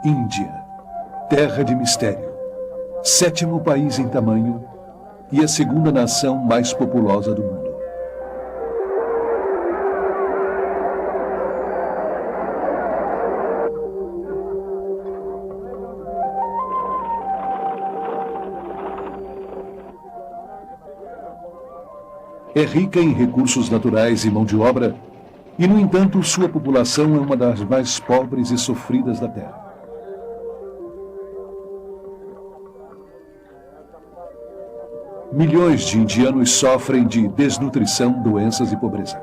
Índia, terra de mistério, 7º país em tamanho e a 2ª nação mais populosa do mundo. É rica em recursos naturais e mão de obra, e, no entanto, sua população é uma das mais pobres e sofridas da Terra. Milhões de indianos sofrem de desnutrição, doenças e pobreza.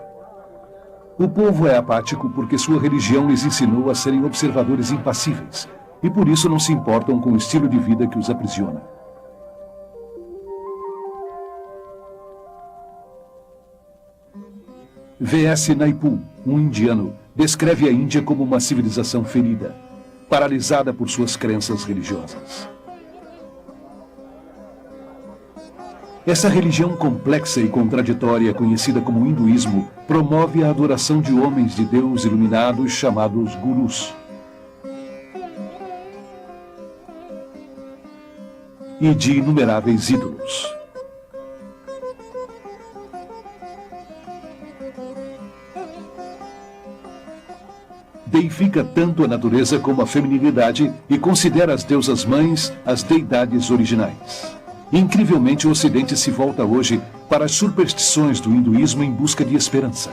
O povo é apático porque sua religião lhes ensinou a serem observadores impassíveis, e por isso não se importam com o estilo de vida que os aprisiona. V.S. Naipaul, um indiano, descreve a Índia como uma civilização ferida, paralisada por suas crenças religiosas. Essa religião complexa e contraditória, conhecida como hinduísmo, promove a adoração de homens de Deus iluminados chamados gurus. E de inumeráveis ídolos. Deifica tanto a natureza como a feminilidade e considera as deusas mães as deidades originais. Incrivelmente, o Ocidente se volta hoje para as superstições do hinduísmo em busca de esperança.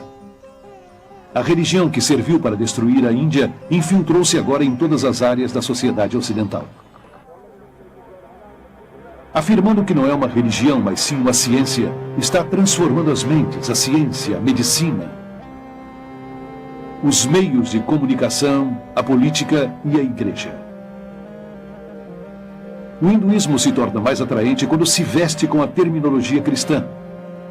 A religião que serviu para destruir a Índia infiltrou-se agora em todas as áreas da sociedade ocidental. Afirmando que não é uma religião, mas sim uma ciência, está transformando as mentes, a ciência, a medicina, os meios de comunicação, a política e a igreja. O hinduísmo se torna mais atraente quando se veste com a terminologia cristã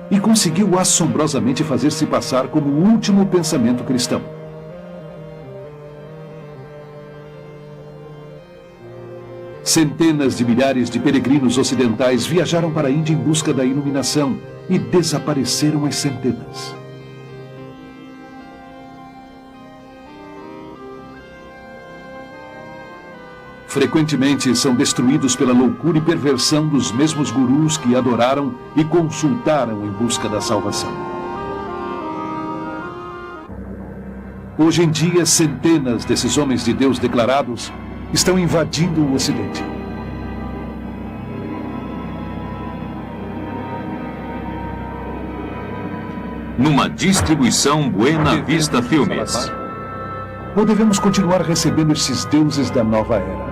e conseguiu assombrosamente fazer-se passar como o último pensamento cristão. Centenas de milhares de peregrinos ocidentais viajaram para a Índia em busca da iluminação e desapareceram às centenas. Frequentemente são destruídos pela loucura e perversão dos mesmos gurus que adoraram e consultaram em busca da salvação. Hoje em dia, centenas desses homens de Deus declarados estão invadindo o Ocidente. Numa distribuição Buena Vista Filmes. Ou devemos continuar recebendo esses deuses da nova era?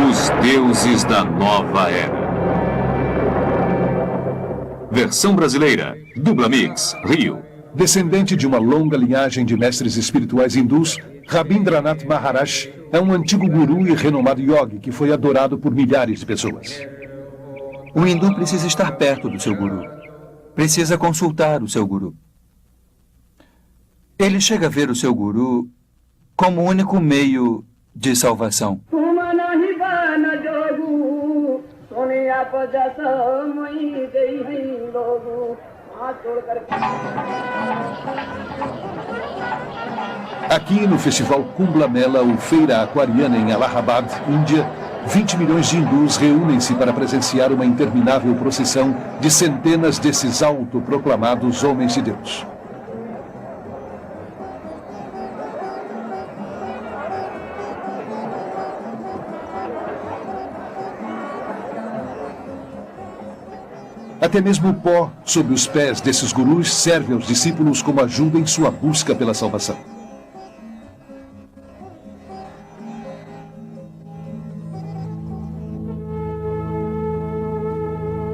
Os Deuses da Nova Era. Versão brasileira, Dubla Mix, Rio. Descendente de uma longa linhagem de mestres espirituais hindus, Rabindranath Maharaj é um antigo guru e renomado yogi que foi adorado por milhares de pessoas. O hindu precisa estar perto do seu guru. Precisa consultar o seu guru. Ele chega a ver o seu guru como o único meio de salvação. Aqui no Festival Kumbh Mela, ou Feira Aquariana em Allahabad, Índia, 20 milhões de hindus reúnem-se para presenciar uma interminável procissão de centenas desses autoproclamados homens de Deus. Até mesmo o pó sob os pés desses gurus serve aos discípulos como ajuda em sua busca pela salvação.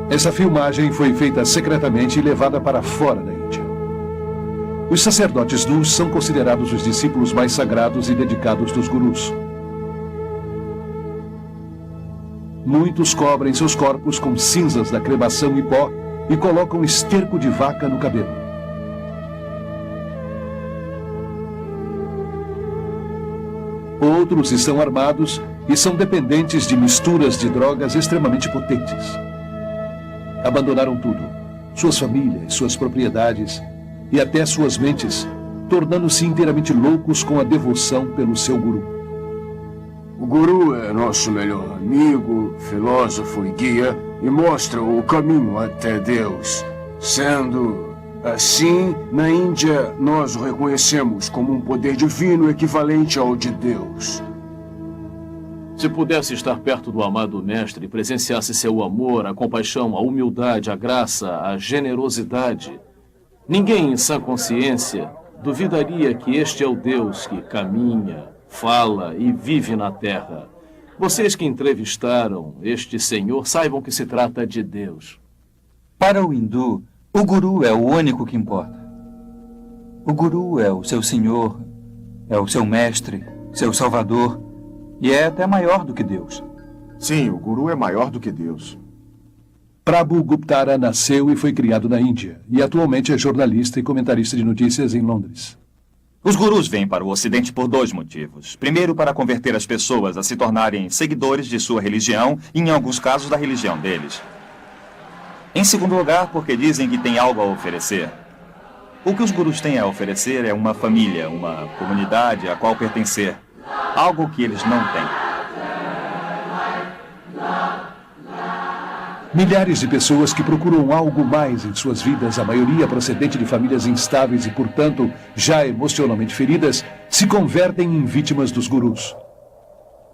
Essa filmagem foi feita secretamente e levada para fora da Índia. Os sacerdotes nus são considerados os discípulos mais sagrados e dedicados dos gurus. Muitos cobrem seus corpos com cinzas da cremação e pó e colocam esterco de vaca no cabelo. Outros estão armados e são dependentes de misturas de drogas extremamente potentes. Abandonaram tudo, suas famílias, suas propriedades e até suas mentes, tornando-se inteiramente loucos com a devoção pelo seu guru. O guru é nosso melhor amigo, filósofo e guia e mostra o caminho até Deus. Sendo assim, na Índia, nós o reconhecemos como um poder divino equivalente ao de Deus. Se pudesse estar perto do amado mestre e presenciasse seu amor, a compaixão, a humildade, a graça, a generosidade, ninguém em sã consciência duvidaria que este é o Deus que caminha, fala e vive na terra. Vocês que entrevistaram este senhor saibam que se trata de Deus. Para o hindu, o guru é o único que importa. O guru é o seu senhor, é o seu mestre, seu salvador, e é até maior do que Deus. Sim, o guru é maior do que Deus. Prabhu Guptara nasceu e foi criado na Índia, e atualmente é jornalista e comentarista de notícias em Londres. Os gurus vêm para o Ocidente por 2 motivos. Primeiro, para converter as pessoas a se tornarem seguidores de sua religião e, em alguns casos, da religião deles. Em segundo lugar, porque dizem que têm algo a oferecer. O que os gurus têm a oferecer é uma família, uma comunidade a qual pertencer. Algo que eles não têm. Milhares de pessoas que procuram algo mais em suas vidas, a maioria procedente de famílias instáveis e, portanto, já emocionalmente feridas, se convertem em vítimas dos gurus.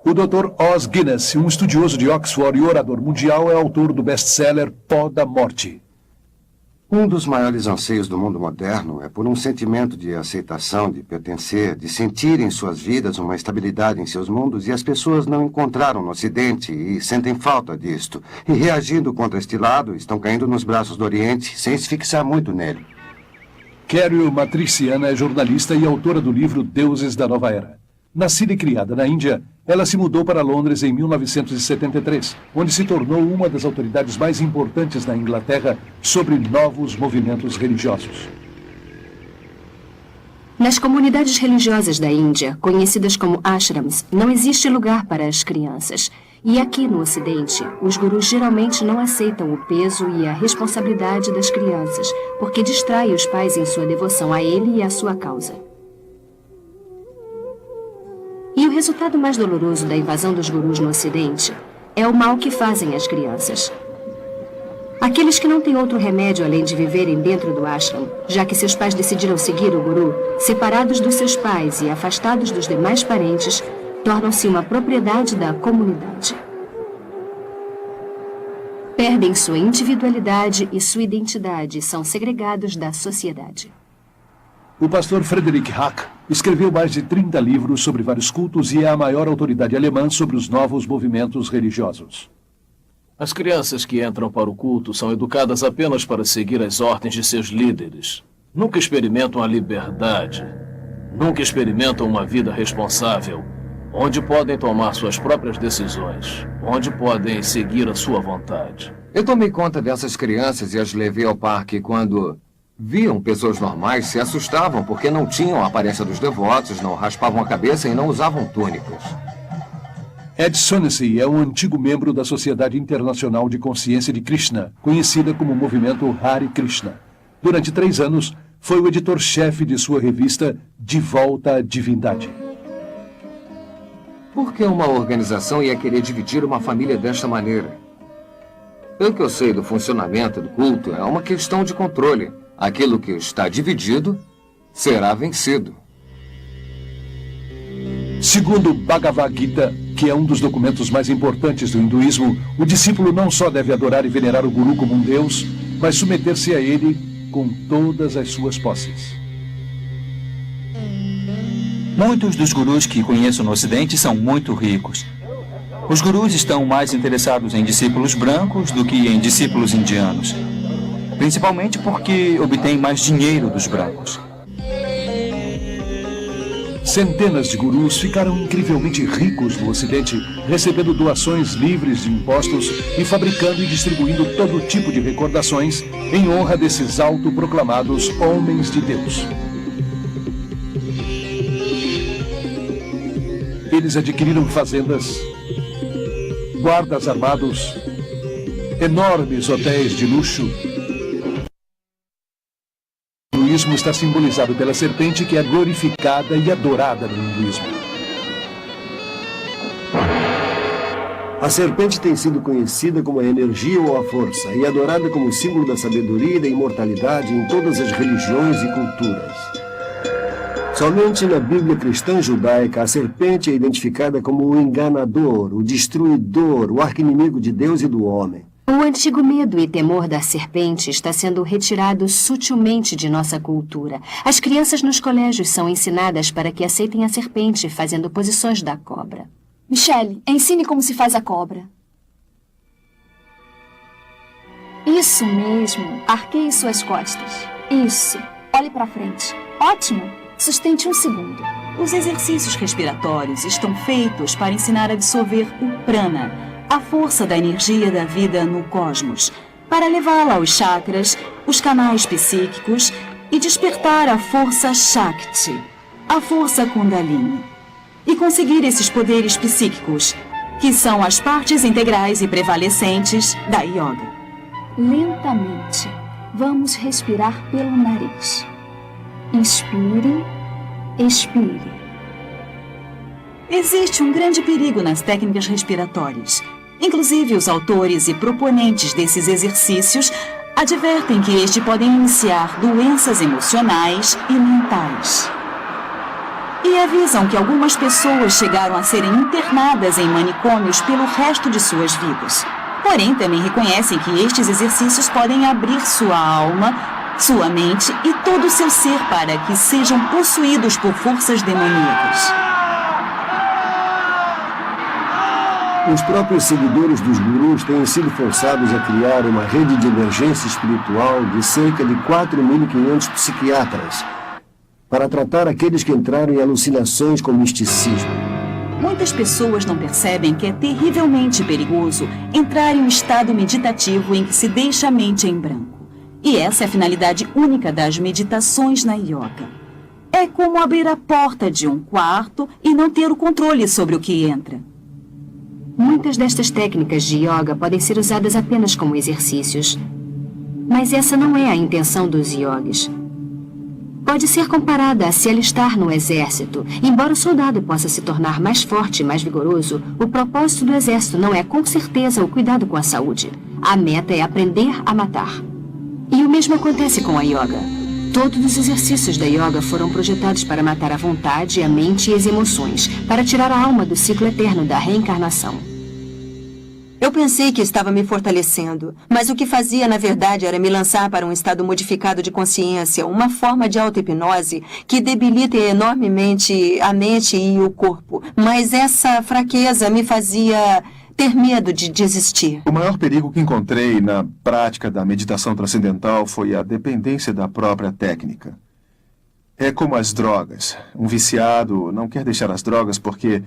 O Dr. Os Guinness, um estudioso de Oxford e orador mundial, é autor do best-seller Pó da Morte. Um dos maiores anseios do mundo moderno é por um sentimento de aceitação, de pertencer, de sentir em suas vidas uma estabilidade em seus mundos, e as pessoas não encontraram no Ocidente e sentem falta disto. E reagindo contra este lado, estão caindo nos braços do Oriente sem se fixar muito nele. Carol Matriciana é jornalista e autora do livro Deuses da Nova Era. Nascida e criada na Índia, ela se mudou para Londres em 1973, onde se tornou uma das autoridades mais importantes na Inglaterra sobre novos movimentos religiosos. Nas comunidades religiosas da Índia, conhecidas como ashrams, não existe lugar para as crianças. E aqui no Ocidente, os gurus geralmente não aceitam o peso e a responsabilidade das crianças, porque distrai os pais em sua devoção a ele e à sua causa. E o resultado mais doloroso da invasão dos gurus no Ocidente é o mal que fazem às crianças. Aqueles que não têm outro remédio além de viverem dentro do ashram, já que seus pais decidiram seguir o guru, separados dos seus pais e afastados dos demais parentes, tornam-se uma propriedade da comunidade. Perdem sua individualidade e sua identidade e são segregados da sociedade. O pastor Frederick Hack escreveu mais de 30 livros sobre vários cultos e é a maior autoridade alemã sobre os novos movimentos religiosos. As crianças que entram para o culto são educadas apenas para seguir as ordens de seus líderes. Nunca experimentam a liberdade. Nunca experimentam uma vida responsável, onde podem tomar suas próprias decisões, onde podem seguir a sua vontade. Eu tomei conta dessas crianças e as levei ao parque quando viam pessoas normais, se assustavam porque não tinham a aparência dos devotos, não raspavam a cabeça e não usavam túnicas. Ed Sonessey é um antigo membro da Sociedade Internacional de Consciência de Krishna, conhecida como Movimento Hare Krishna. Durante 3 anos, foi o editor-chefe de sua revista De Volta à Divindade. Por que uma organização ia querer dividir uma família desta maneira? Pelo que eu sei do funcionamento do culto, é uma questão de controle. Aquilo que está dividido será vencido. Segundo Bhagavad Gita, que é um dos documentos mais importantes do hinduísmo, o discípulo não só deve adorar e venerar o guru como um deus, mas submeter-se a ele com todas as suas posses. Muitos dos gurus que conheço no Ocidente são muito ricos. Os gurus estão mais interessados em discípulos brancos do que em discípulos indianos. Principalmente porque obtêm mais dinheiro dos brancos. Centenas de gurus ficaram incrivelmente ricos no Ocidente, recebendo doações livres de impostos e fabricando e distribuindo todo tipo de recordações em honra desses autoproclamados homens de Deus. Eles adquiriram fazendas, guardas armados, enormes hotéis de luxo, hinduísmo está simbolizado pela serpente, que é glorificada e adorada no hinduísmo. A serpente tem sido conhecida como a energia ou a força e adorada como símbolo da sabedoria e da imortalidade em todas as religiões e culturas. Somente na Bíblia cristã judaica, a serpente é identificada como o enganador, o destruidor, o arqui-inimigo de Deus e do homem. O antigo medo e temor da serpente está sendo retirado sutilmente de nossa cultura. As crianças nos colégios são ensinadas para que aceitem a serpente, fazendo posições da cobra. Michelle, ensine como se faz a cobra. Isso mesmo. Arqueie suas costas. Isso. Olhe para frente. Ótimo. Sustente um segundo. Os exercícios respiratórios estão feitos para ensinar a absorver o prana, a força da energia da vida no cosmos, para levá-la aos chakras, os canais psíquicos e despertar a força Shakti, a força Kundalini, e conseguir esses poderes psíquicos, que são as partes integrais e prevalecentes da yoga. Lentamente, vamos respirar pelo nariz. Inspire, expire. Existe um grande perigo nas técnicas respiratórias. Inclusive, os autores e proponentes desses exercícios advertem que estes podem iniciar doenças emocionais e mentais. E avisam que algumas pessoas chegaram a serem internadas em manicômios pelo resto de suas vidas. Porém, também reconhecem que estes exercícios podem abrir sua alma, sua mente e todo o seu ser para que sejam possuídos por forças demoníacas. Os próprios seguidores dos gurus têm sido forçados a criar uma rede de emergência espiritual de cerca de 4.500 psiquiatras para tratar aqueles que entraram em alucinações com misticismo. Muitas pessoas não percebem que é terrivelmente perigoso entrar em um estado meditativo em que se deixa a mente em branco. E essa é a finalidade única das meditações na yoga. É como abrir a porta de um quarto e não ter o controle sobre o que entra. Muitas destas técnicas de yoga podem ser usadas apenas como exercícios. Mas essa não é a intenção dos yogis. Pode ser comparada a se alistar no exército. Embora o soldado possa se tornar mais forte e mais vigoroso, o propósito do exército não é, com certeza, o cuidado com a saúde. A meta é aprender a matar. E o mesmo acontece com a yoga. Todos os exercícios da yoga foram projetados para matar a vontade, a mente e as emoções, para tirar a alma do ciclo eterno da reencarnação. Eu pensei que estava me fortalecendo, mas o que fazia, na verdade, era me lançar para um estado modificado de consciência, uma forma de auto-hipnose que debilita enormemente a mente e o corpo. Mas essa fraqueza me fazia ter medo de desistir. O maior perigo que encontrei na prática da meditação transcendental foi a dependência da própria técnica. É como as drogas. Um viciado não quer deixar as drogas porque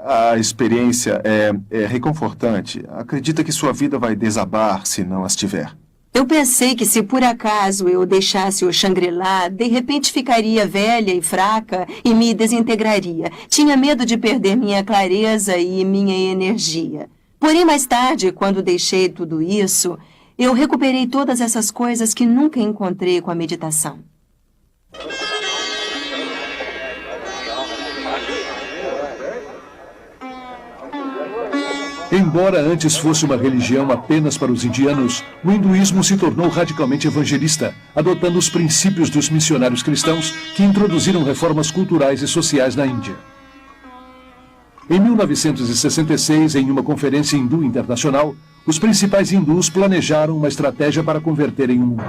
a experiência é reconfortante. Acredita que sua vida vai desabar se não as tiver. Eu pensei que se por acaso eu deixasse o Shangri-La, de repente ficaria velha e fraca e me desintegraria. Tinha medo de perder minha clareza e minha energia. Porém, mais tarde, quando deixei tudo isso, eu recuperei todas essas coisas que nunca encontrei com a meditação. Embora antes fosse uma religião apenas para os indianos, o hinduísmo se tornou radicalmente evangelista, adotando os princípios dos missionários cristãos que introduziram reformas culturais e sociais na Índia. Em 1966, em uma conferência hindu internacional, os principais hindus planejaram uma estratégia para converterem o mundo.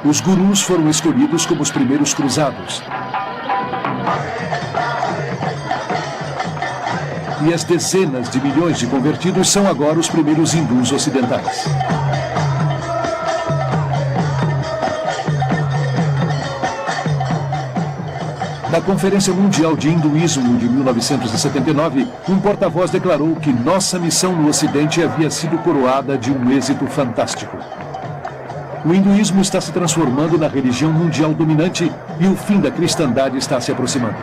Os gurus foram escolhidos como os primeiros cruzados. E as dezenas de milhões de convertidos são agora os primeiros hindus ocidentais. Na Conferência Mundial de Hinduísmo de 1979, um porta-voz declarou que nossa missão no Ocidente havia sido coroada de um êxito fantástico. O hinduísmo está se transformando na religião mundial dominante e o fim da cristandade está se aproximando.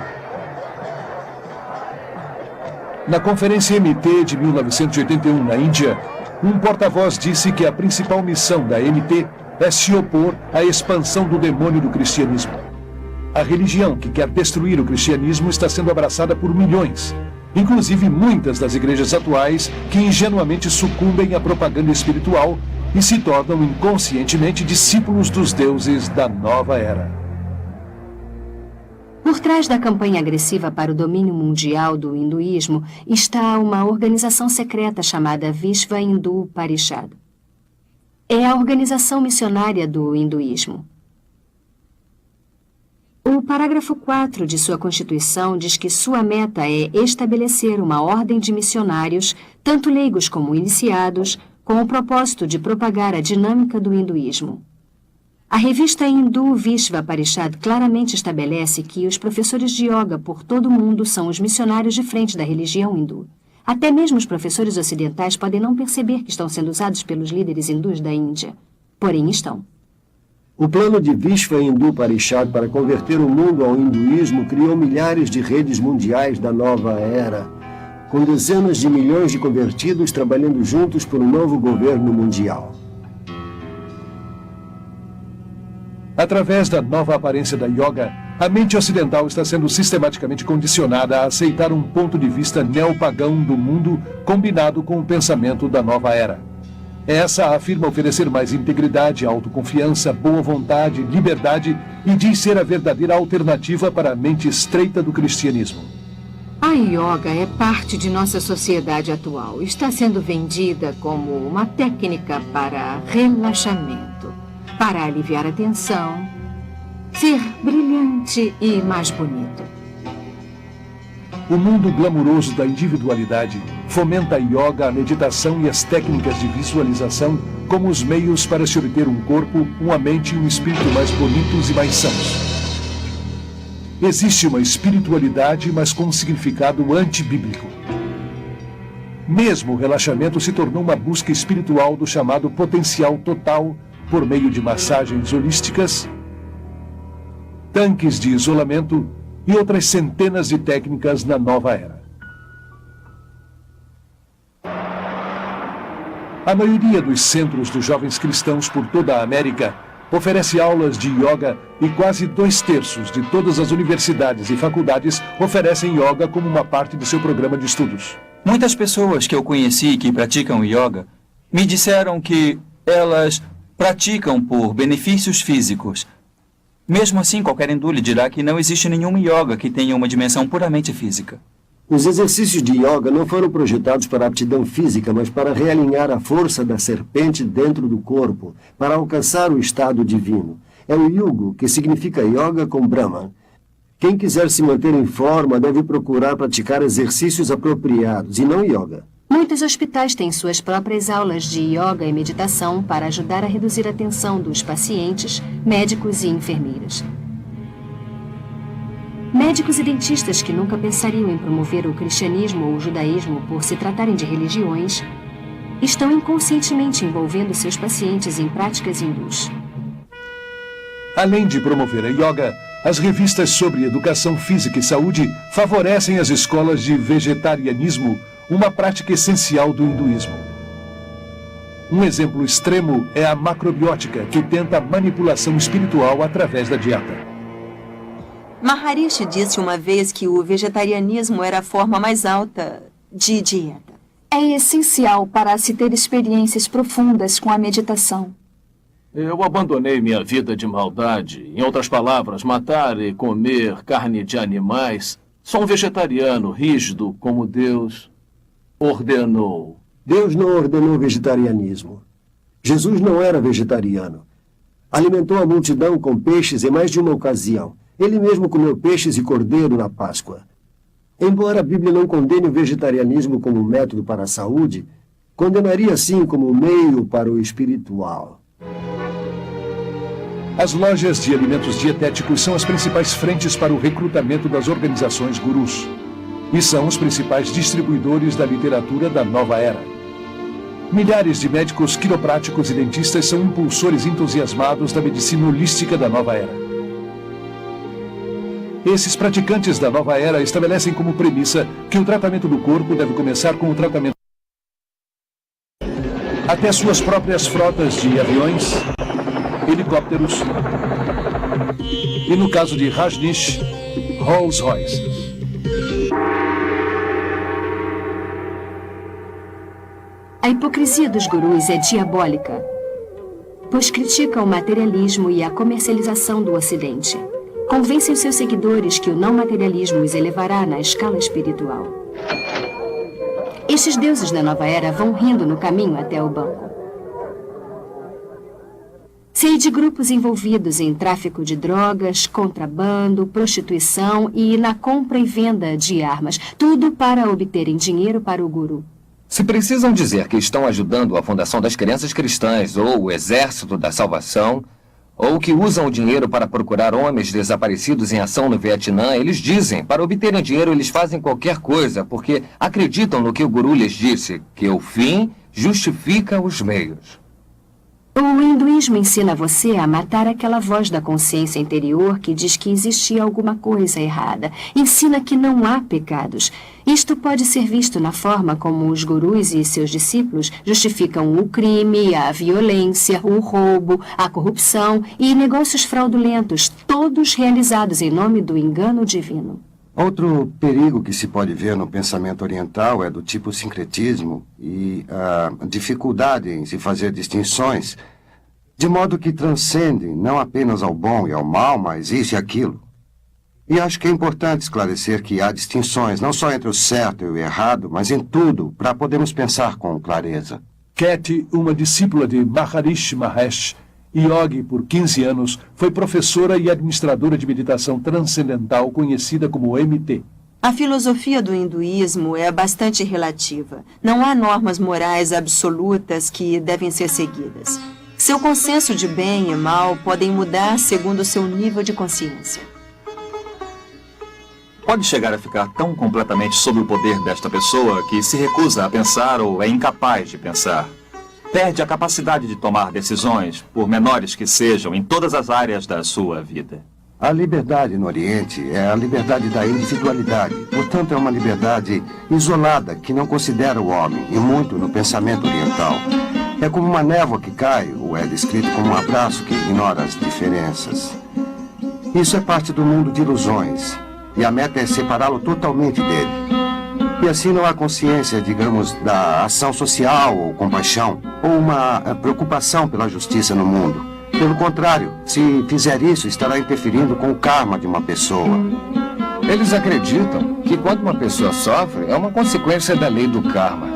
Na conferência MT de 1981 na Índia, um porta-voz disse que a principal missão da MT é se opor à expansão do demônio do cristianismo. A religião que quer destruir o cristianismo está sendo abraçada por milhões, inclusive muitas das igrejas atuais que ingenuamente sucumbem à propaganda espiritual e se tornam inconscientemente discípulos dos deuses da nova era. Por trás da campanha agressiva para o domínio mundial do hinduísmo está uma organização secreta chamada Vishva Hindu Parishad. É a organização missionária do hinduísmo. O parágrafo 4 de sua Constituição diz que sua meta é estabelecer uma ordem de missionários, tanto leigos como iniciados, com o propósito de propagar a dinâmica do hinduísmo. A revista Hindu Vishva Parishad claramente estabelece que os professores de yoga por todo o mundo são os missionários de frente da religião hindu. Até mesmo os professores ocidentais podem não perceber que estão sendo usados pelos líderes hindus da Índia. Porém, estão. O plano de Vishva Hindu Parishad para converter o mundo ao hinduísmo criou milhares de redes mundiais da nova era, com dezenas de milhões de convertidos trabalhando juntos por um novo governo mundial. Através da nova aparência da yoga, a mente ocidental está sendo sistematicamente condicionada a aceitar um ponto de vista neopagão do mundo combinado com o pensamento da nova era. Essa afirma oferecer mais integridade, autoconfiança, boa vontade, liberdade e diz ser a verdadeira alternativa para a mente estreita do cristianismo. A yoga é parte de nossa sociedade atual. Está sendo vendida como uma técnica para relaxamento, para aliviar a tensão, ser brilhante e mais bonito. O mundo glamuroso da individualidade fomenta a yoga, a meditação e as técnicas de visualização como os meios para se obter um corpo, uma mente e um espírito mais bonitos e mais sãos. Existe uma espiritualidade, mas com um significado antibíblico. Mesmo o relaxamento se tornou uma busca espiritual do chamado potencial total por meio de massagens holísticas, tanques de isolamento e outras centenas de técnicas na nova era. A maioria dos centros dos jovens cristãos por toda a América oferece aulas de yoga e quase 2/3 de todas as universidades e faculdades oferecem yoga como uma parte de seu programa de estudos. Muitas pessoas que eu conheci que praticam yoga me disseram que elas praticam por benefícios físicos. Mesmo assim, qualquer hindu lhe dirá que não existe nenhum yoga que tenha uma dimensão puramente física. Os exercícios de yoga não foram projetados para aptidão física, mas para realinhar a força da serpente dentro do corpo, para alcançar o estado divino. É o yugo, que significa yoga com Brahman. Quem quiser se manter em forma deve procurar praticar exercícios apropriados, e não yoga. Muitos hospitais têm suas próprias aulas de yoga e meditação para ajudar a reduzir a tensão dos pacientes, médicos e enfermeiras. Médicos e dentistas que nunca pensariam em promover o cristianismo ou o judaísmo por se tratarem de religiões, estão inconscientemente envolvendo seus pacientes em práticas hindus. Além de promover a yoga, as revistas sobre educação física e saúde favorecem as escolas de vegetarianismo, uma prática essencial do hinduísmo. Um exemplo extremo é a macrobiótica, que tenta a manipulação espiritual através da dieta. Maharishi disse uma vez que o vegetarianismo era a forma mais alta de dieta. É essencial para se ter experiências profundas com a meditação. Eu abandonei minha vida de maldade. Em outras palavras, matar e comer carne de animais. Sou um vegetariano rígido como Deus ordenou. Deus não ordenou vegetarianismo. Jesus não era vegetariano. Alimentou a multidão com peixes em mais de uma ocasião. Ele mesmo comeu peixes e cordeiro na Páscoa. Embora a Bíblia não condene o vegetarianismo como método para a saúde, condenaria sim como meio para o espiritual. As lojas de alimentos dietéticos são as principais frentes para o recrutamento das organizações gurus. E são os principais distribuidores da literatura da nova era. Milhares de médicos, quiropráticos e dentistas são impulsores entusiasmados da medicina holística da nova era. Esses praticantes da nova era estabelecem como premissa que o tratamento do corpo deve começar com o tratamento até suas próprias frotas de aviões, helicópteros e, no caso de Rajneesh, Rolls-Royces. A hipocrisia dos gurus é diabólica, pois criticam o materialismo e a comercialização do Ocidente. Convencem seus seguidores que o não materialismo os elevará na escala espiritual. Estes deuses da nova era vão rindo no caminho até o banco. Sei de grupos envolvidos em tráfico de drogas, contrabando, prostituição e na compra e venda de armas, tudo para obterem dinheiro para o guru. Se precisam dizer que estão ajudando a fundação das crenças cristãs ou o exército da salvação, ou que usam o dinheiro para procurar homens desaparecidos em ação no Vietnã, eles dizem, para obterem dinheiro eles fazem qualquer coisa, porque acreditam no que o guru lhes disse, que o fim justifica os meios. O hinduísmo ensina você a matar aquela voz da consciência interior que diz que existia alguma coisa errada. Ensina que não há pecados. Isto pode ser visto na forma como os gurus e seus discípulos justificam o crime, a violência, o roubo, a corrupção e negócios fraudulentos, todos realizados em nome do engano divino. Outro perigo que se pode ver no pensamento oriental é do tipo sincretismo e a dificuldade em se fazer distinções, de modo que transcendem não apenas ao bom e ao mal, mas isso e aquilo. E acho que é importante esclarecer que há distinções não só entre o certo e o errado, mas em tudo, para podermos pensar com clareza. Katie, uma discípula de Maharishi Mahesh, yogi por 15 anos, foi professora e administradora de meditação transcendental conhecida como MT. A filosofia do hinduísmo é bastante relativa. Não há normas morais absolutas que devem ser seguidas. Seu consenso de bem e mal podem mudar segundo o seu nível de consciência. Pode chegar a ficar tão completamente sob o poder desta pessoa que se recusa a pensar ou é incapaz de pensar. Perde a capacidade de tomar decisões, por menores que sejam, em todas as áreas da sua vida. A liberdade no Oriente é a liberdade da individualidade. Portanto, é uma liberdade isolada que não considera o homem, e muito no pensamento oriental. É como uma névoa que cai, ou é descrito como um abraço que ignora as diferenças. Isso é parte do mundo de ilusões, e a meta é separá-lo totalmente dele. E assim não há consciência, digamos, da ação social ou compaixão, ou uma preocupação pela justiça no mundo. Pelo contrário, se fizer isso, estará interferindo com o karma de uma pessoa. Eles acreditam que quando uma pessoa sofre, é uma consequência da lei do karma,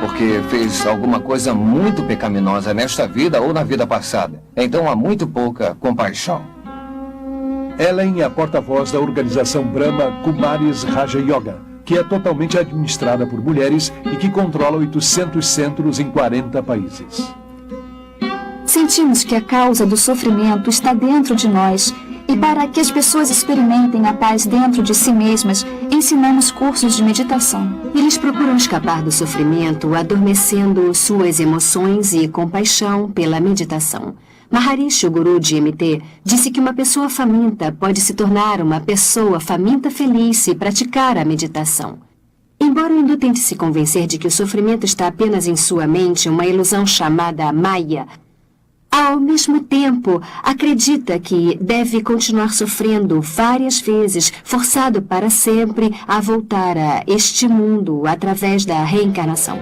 porque fez alguma coisa muito pecaminosa nesta vida ou na vida passada. Então há muito pouca compaixão. Ellen é a porta-voz da organização Brahma Kumaris Raja Yoga, que é totalmente administrada por mulheres e que controla 800 centros em 40 países. Sentimos que a causa do sofrimento está dentro de nós e para que as pessoas experimentem a paz dentro de si mesmas, ensinamos cursos de meditação. Eles procuram escapar do sofrimento, adormecendo suas emoções e compaixão pela meditação. Maharishi, o guru de MT, disse que uma pessoa faminta pode se tornar uma pessoa faminta feliz se praticar a meditação. Embora o hindu tente se convencer de que o sofrimento está apenas em sua mente, uma ilusão chamada Maya, ao mesmo tempo acredita que deve continuar sofrendo várias vezes, forçado para sempre a voltar a este mundo através da reencarnação.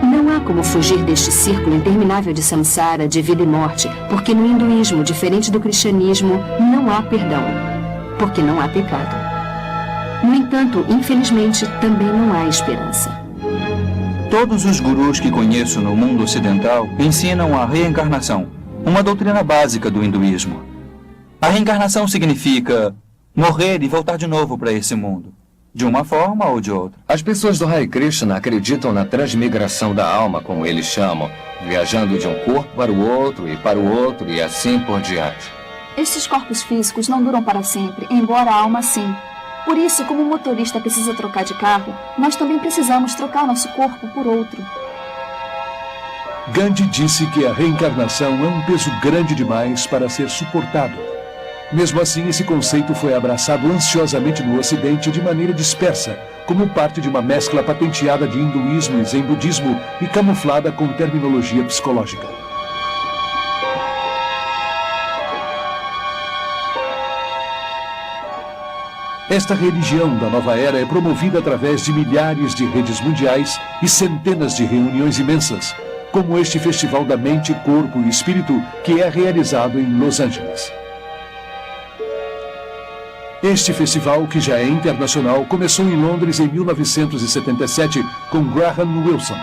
Não há como fugir deste círculo interminável de samsara, de vida e morte, porque no hinduísmo, diferente do cristianismo, não há perdão, porque não há pecado. No entanto, infelizmente, também não há esperança. Todos os gurus que conheço no mundo ocidental ensinam a reencarnação, uma doutrina básica do hinduísmo. A reencarnação significa morrer e voltar de novo para esse mundo. De uma forma ou de outra. As pessoas do Hare Krishna acreditam na transmigração da alma, como eles chamam, viajando de um corpo para o outro e para o outro e assim por diante. Estes corpos físicos não duram para sempre, embora a alma sim. Por isso, como o motorista precisa trocar de carro, nós também precisamos trocar nosso corpo por outro. Gandhi disse que a reencarnação é um peso grande demais para ser suportado. Mesmo assim, esse conceito foi abraçado ansiosamente no Ocidente de maneira dispersa, como parte de uma mescla patenteada de hinduísmo e zen budismo e camuflada com terminologia psicológica. Esta religião da nova era é promovida através de milhares de redes mundiais e centenas de reuniões imensas, como este Festival da Mente, Corpo e Espírito, que é realizado em Los Angeles. Este festival, que já é internacional, começou em Londres em 1977 com Graham Wilson.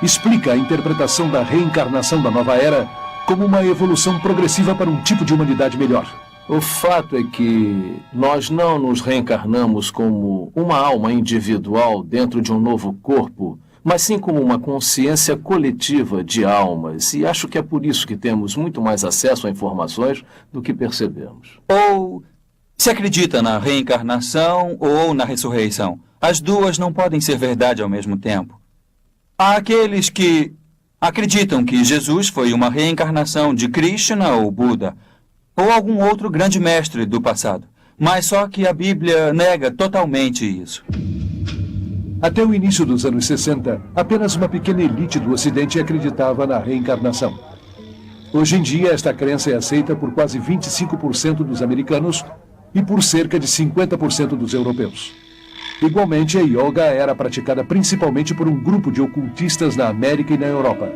Explica a interpretação da reencarnação da nova era como uma evolução progressiva para um tipo de humanidade melhor. O fato é que nós não nos reencarnamos como uma alma individual dentro de um novo corpo, mas sim como uma consciência coletiva de almas. E acho que é por isso que temos muito mais acesso a informações do que percebemos. Ou se acredita na reencarnação ou na ressurreição. As duas não podem ser verdade ao mesmo tempo. Há aqueles que acreditam que Jesus foi uma reencarnação de Krishna ou Buda, ou algum outro grande mestre do passado. Mas só que a Bíblia nega totalmente isso. Até o início dos anos 60, apenas uma pequena elite do Ocidente acreditava na reencarnação. Hoje em dia, esta crença é aceita por quase 25% dos americanos e por cerca de 50% dos europeus. Igualmente, a yoga era praticada principalmente por um grupo de ocultistas na América e na Europa.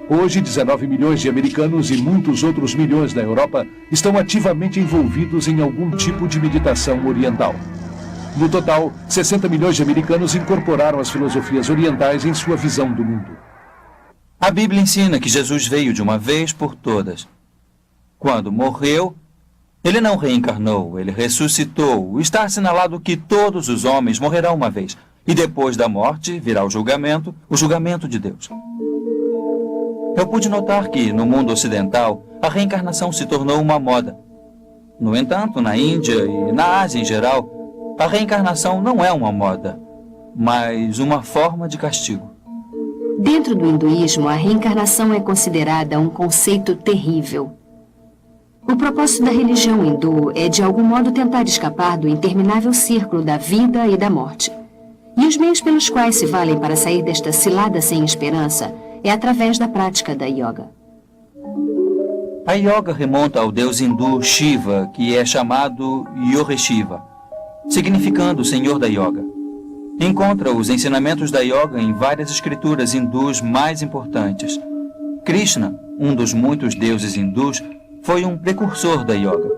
Hoje, 19 milhões de americanos e muitos outros milhões da Europa estão ativamente envolvidos em algum tipo de meditação oriental. No total, 60 milhões de americanos incorporaram as filosofias orientais em sua visão do mundo. A Bíblia ensina que Jesus veio de uma vez por todas. Quando morreu, ele não reencarnou, ele ressuscitou. Está assinalado que todos os homens morrerão uma vez. E depois da morte virá o julgamento de Deus. Eu pude notar que, no mundo ocidental, a reencarnação se tornou uma moda. No entanto, na Índia e na Ásia em geral, a reencarnação não é uma moda, mas uma forma de castigo. Dentro do hinduísmo, a reencarnação é considerada um conceito terrível. O propósito da religião hindu é, de algum modo, tentar escapar do interminável círculo da vida e da morte. E os meios pelos quais se valem para sair desta cilada sem esperança é através da prática da yoga. A yoga remonta ao deus hindu Shiva, que é chamado Yoga-Shiva, significando Senhor da Yoga. Encontra os ensinamentos da yoga em várias escrituras hindus mais importantes. Krishna, um dos muitos deuses hindus, foi um precursor da yoga.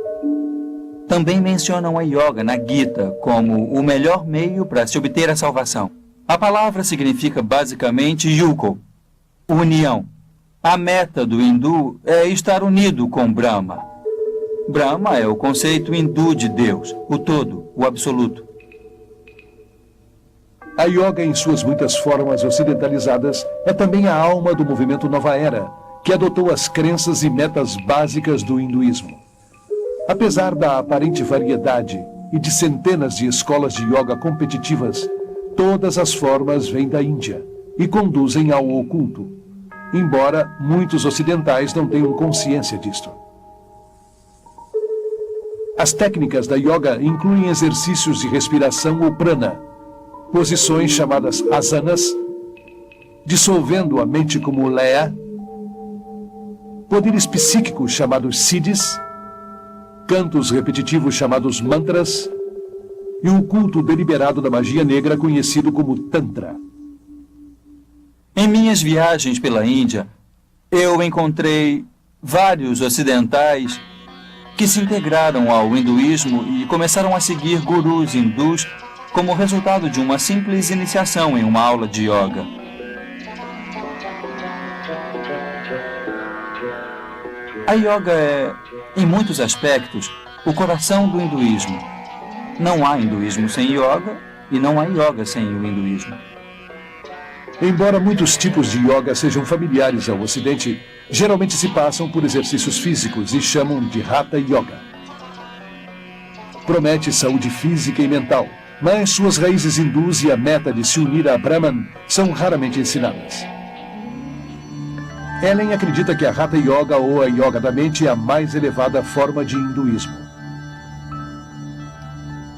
Também mencionam a yoga na Gita como o melhor meio para se obter a salvação. A palavra significa basicamente yuko, união. A meta do hindu é estar unido com Brahma. Brahma é o conceito hindu de Deus, o todo, o absoluto. A yoga, em suas muitas formas ocidentalizadas, é também a alma do movimento Nova Era, que adotou as crenças e metas básicas do hinduísmo. Apesar da aparente variedade e de centenas de escolas de yoga competitivas, todas as formas vêm da Índia e conduzem ao oculto, embora muitos ocidentais não tenham consciência disto. As técnicas da yoga incluem exercícios de respiração ou prana, posições chamadas asanas, dissolvendo a mente como leia, poderes psíquicos chamados siddhis, cantos repetitivos chamados mantras e um culto deliberado da magia negra conhecido como Tantra. Em minhas viagens pela Índia, eu encontrei vários ocidentais que se integraram ao hinduísmo e começaram a seguir gurus hindus como resultado de uma simples iniciação em uma aula de yoga. A yoga é, em muitos aspectos, o coração do hinduísmo. Não há hinduísmo sem yoga e não há yoga sem o hinduísmo. Embora muitos tipos de yoga sejam familiares ao Ocidente, geralmente se passam por exercícios físicos e chamam de Hatha Yoga. Promete saúde física e mental, mas suas raízes hindus e a meta de se unir a Brahman são raramente ensinadas. Ellen acredita que a Hatha Yoga ou a Yoga da Mente é a mais elevada forma de hinduísmo.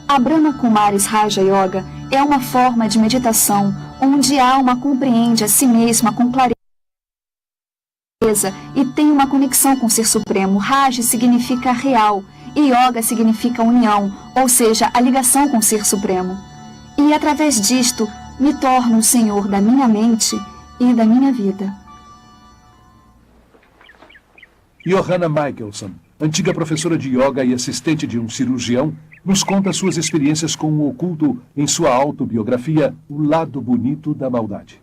A Brahma Kumaris Raja Yoga é uma forma de meditação onde a alma compreende a si mesma com clareza e tem uma conexão com o Ser Supremo. Raja significa real e Yoga significa união, ou seja, a ligação com o Ser Supremo. E através disto, me torno o senhor da minha mente e da minha vida. Johanna Michelson, antiga professora de yoga e assistente de um cirurgião, nos conta suas experiências com o oculto em sua autobiografia O Lado Bonito da Maldade.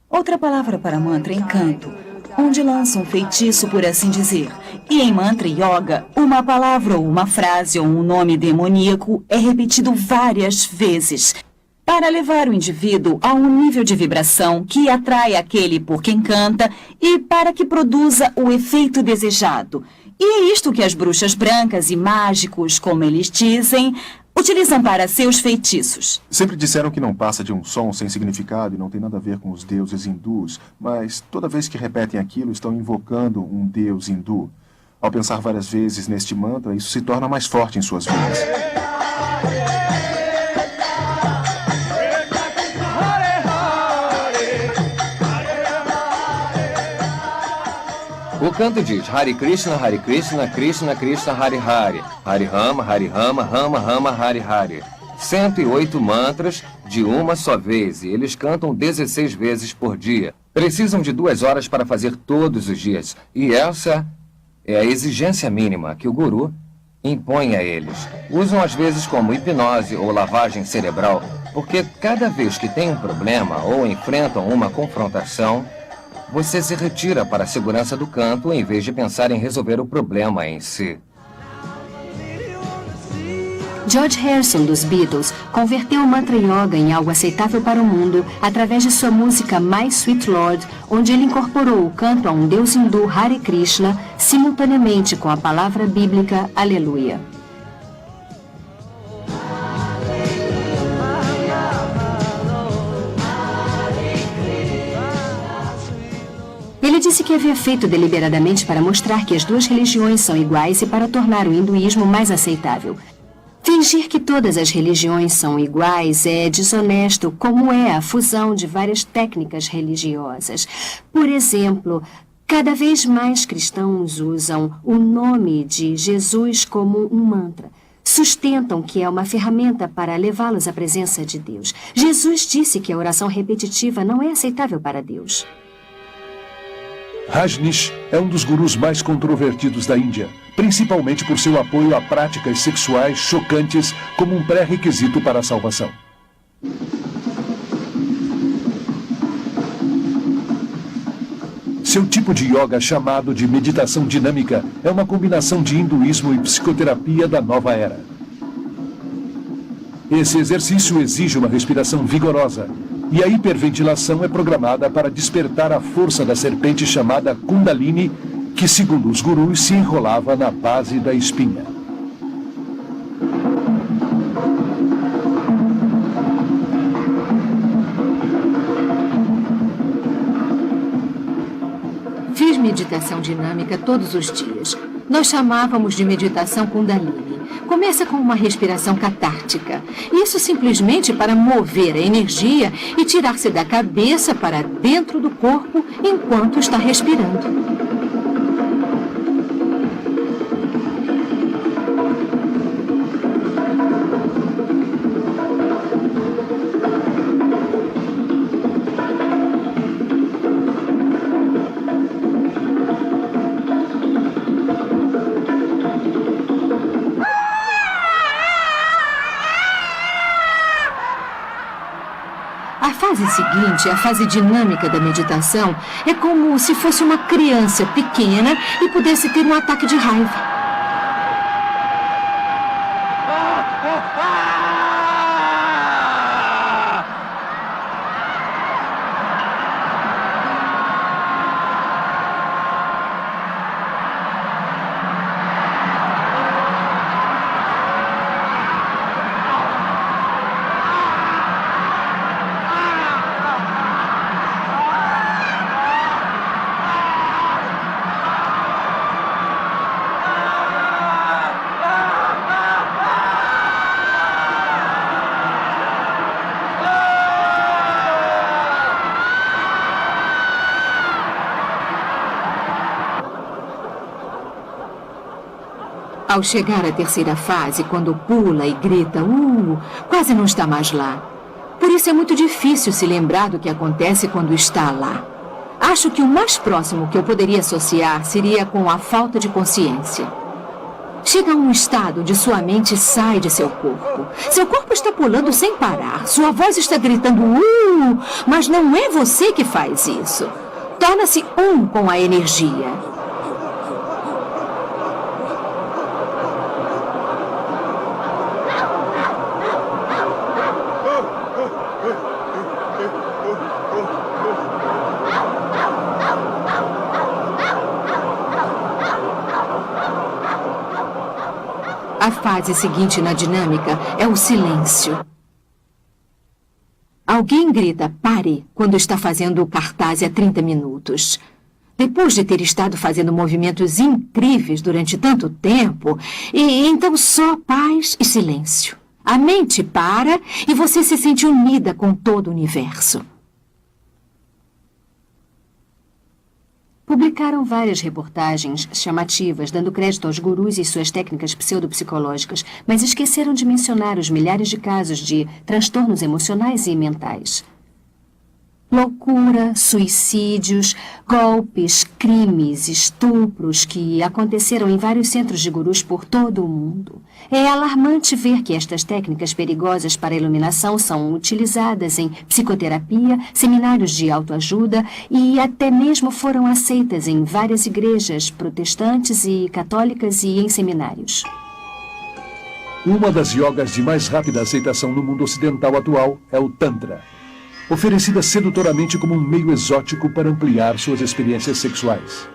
Outra palavra para mantra é encanto, onde lança um feitiço, por assim dizer. E em mantra yoga, uma palavra ou uma frase ou um nome demoníaco é repetido várias vezes para levar o indivíduo a um nível de vibração que atrai aquele por quem canta e para que produza o efeito desejado. E é isto que as bruxas brancas e mágicos, como eles dizem, utilizam para seus feitiços. Sempre disseram que não passa de um som sem significado e não tem nada a ver com os deuses hindus, mas toda vez que repetem aquilo estão invocando um deus hindu. Ao pensar várias vezes neste mantra, isso se torna mais forte em suas vidas. O canto diz Hare Krishna, Krishna Krishna, Hare Hare, Hare Rama, Rama Rama, Hare Hare. 108 mantras de uma só vez, e eles cantam 16 vezes por dia. Precisam de 2 horas para fazer todos os dias, e essa é a exigência mínima que o guru impõe a eles. Usam às vezes como hipnose ou lavagem cerebral, porque cada vez que tem um problema ou enfrentam uma confrontação, você se retira para a segurança do canto em vez de pensar em resolver o problema em si. George Harrison, dos Beatles, converteu o mantra yoga em algo aceitável para o mundo através de sua música My Sweet Lord, onde ele incorporou o canto a um deus hindu Hare Krishna simultaneamente com a palavra bíblica Aleluia. Ele disse que havia feito deliberadamente para mostrar que as duas religiões são iguais e para tornar o hinduísmo mais aceitável. Fingir que todas as religiões são iguais é desonesto, como é a fusão de várias técnicas religiosas. Por exemplo, cada vez mais cristãos usam o nome de Jesus como um mantra. Sustentam que é uma ferramenta para levá-los à presença de Deus. Jesus disse que a oração repetitiva não é aceitável para Deus. Rajneesh é um dos gurus mais controvertidos da Índia, principalmente por seu apoio a práticas sexuais chocantes como um pré-requisito para a salvação. Seu tipo de yoga, chamado de meditação dinâmica, é uma combinação de hinduísmo e psicoterapia da nova era. Esse exercício exige uma respiração vigorosa, e a hiperventilação é programada para despertar a força da serpente chamada Kundalini, que, segundo os gurus, se enrolava na base da espinha. Fiz meditação dinâmica todos os dias. Nós chamávamos de meditação Kundalini. Começa com uma respiração catártica. Isso simplesmente para mover a energia e tirar-se da cabeça para dentro do corpo enquanto está respirando. A fase seguinte, a fase dinâmica da meditação, é como se fosse uma criança pequena e pudesse ter um ataque de raiva. Ao chegar à terceira fase, quando pula e grita, quase não está mais lá. Por isso é muito difícil se lembrar do que acontece quando está lá. Acho que o mais próximo que eu poderia associar seria com a falta de consciência. Chega a um estado onde sua mente sai de seu corpo. Seu corpo está pulando sem parar. Sua voz está gritando, mas não é você que faz isso. Torna-se um com a energia. A fase seguinte na dinâmica é o silêncio. Alguém grita pare quando está fazendo o cartaz há 30 minutos. Depois de ter estado fazendo movimentos incríveis durante tanto tempo, e então só paz e silêncio. A mente para e você se sente unida com todo o universo. Publicaram várias reportagens chamativas, dando crédito aos gurus e suas técnicas pseudopsicológicas, mas esqueceram de mencionar os milhares de casos de transtornos emocionais e mentais. Loucura, suicídios, golpes, crimes, estupros que aconteceram em vários centros de gurus por todo o mundo. É alarmante ver que estas técnicas perigosas para a iluminação são utilizadas em psicoterapia, seminários de autoajuda e até mesmo foram aceitas em várias igrejas protestantes e católicas e em seminários. Uma das yogas de mais rápida aceitação no mundo ocidental atual é o Tantra, oferecida sedutoramente como um meio exótico para ampliar suas experiências sexuais.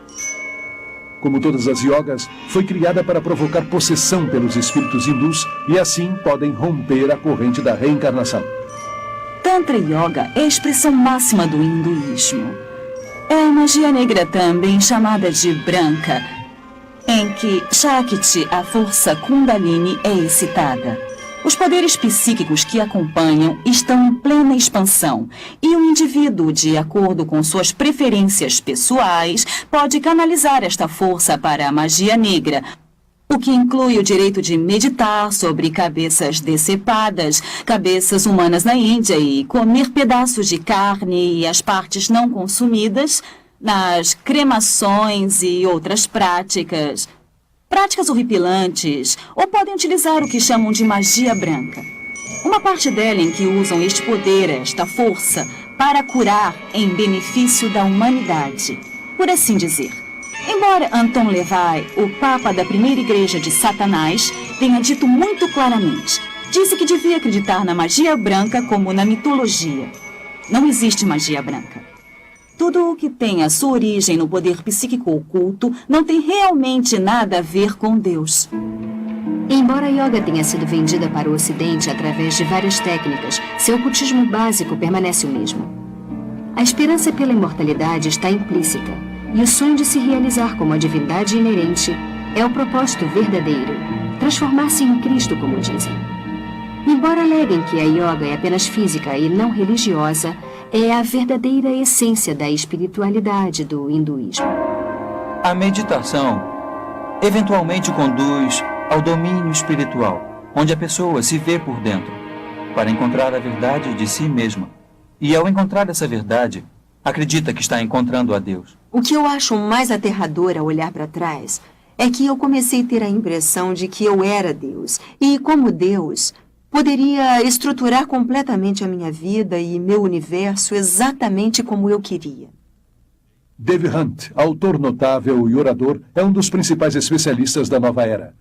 Como todas as yogas, foi criada para provocar possessão pelos espíritos hindus e assim podem romper a corrente da reencarnação. Tantra Yoga é a expressão máxima do hinduísmo. É a magia negra também chamada de branca, em que Shakti, a força Kundalini, é excitada. Os poderes psíquicos que acompanham estão em plena expansão e o indivíduo, de acordo com suas preferências pessoais, pode canalizar esta força para a magia negra, o que inclui o direito de meditar sobre cabeças decepadas, cabeças humanas na Índia e comer pedaços de carne e as partes não consumidas, nas cremações e outras práticas horripilantes, ou podem utilizar o que chamam de magia branca. Uma parte dela em que usam este poder, esta força, para curar em benefício da humanidade, por assim dizer. Embora Anton LaVey, o Papa da primeira igreja de Satanás, tenha dito muito claramente, disse que devia acreditar na magia branca como na mitologia. Não existe magia branca. Tudo o que tem a sua origem no poder psíquico oculto não tem realmente nada a ver com Deus. Embora a yoga tenha sido vendida para o Ocidente através de várias técnicas, seu ocultismo básico permanece o mesmo. A esperança pela imortalidade está implícita, e o sonho de se realizar como a divindade inerente é o propósito verdadeiro, transformar-se em Cristo, como dizem. Embora aleguem que a yoga é apenas física e não religiosa, é a verdadeira essência da espiritualidade do hinduísmo. A meditação eventualmente conduz ao domínio espiritual, onde a pessoa se vê por dentro, para encontrar a verdade de si mesma. E ao encontrar essa verdade, acredita que está encontrando a Deus. O que eu acho mais aterrador ao olhar para trás é que eu comecei a ter a impressão de que eu era Deus. E como Deus, poderia estruturar completamente a minha vida e meu universo exatamente como eu queria. Dave Hunt, autor notável e orador, é um dos principais especialistas da nova era.